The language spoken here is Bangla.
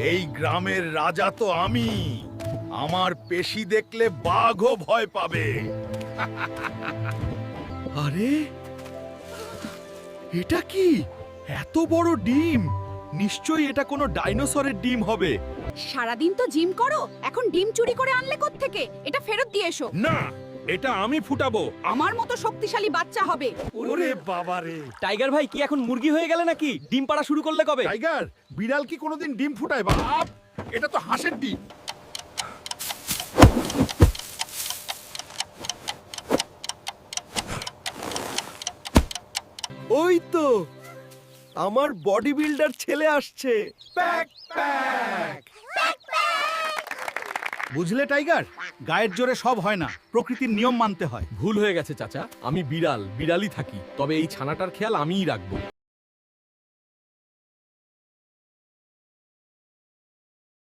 এই গ্রামের রাজা তো আমি। আমার পেশি দেখলে বাঘও ভয় পাবে। আরে এটা কি? এত বড় ডিম! নিশ্চয়ই এটা কোনো ডাইনোসরের ডিম হবে। সারাদিন তো জিম করো, এখন ডিম চুরি করে আনলে কোত্থেকে? এটা ফেরত দিয়ে এসো। না, এটা আমি ফুটাবো। আমার মতো শক্তিশালী বাচ্চা হবে। ওরে বাবা রে! টাইগার ভাই কি এখন মুরগি হয়ে গেলে নাকি? ডিম পাড়া শুরু করলে কবে? টাইগার, বিড়াল কি কোনোদিন ডিম ফুটায়? বাপ, এটা তো হাঁসের ডিম। ওই তো আমার বডি বিল্ডার ছেলে আসছে। বুঝলে টাইগার, গায়ের জোরে সব হয় না, প্রকৃতির নিয়ম মানতে হয়। ভুল হয়ে গেছে চাচা, আমি বিড়াল, বিড়ালই থাকি। তবে এই ছানাটার খেয়াল আমিই রাখবো।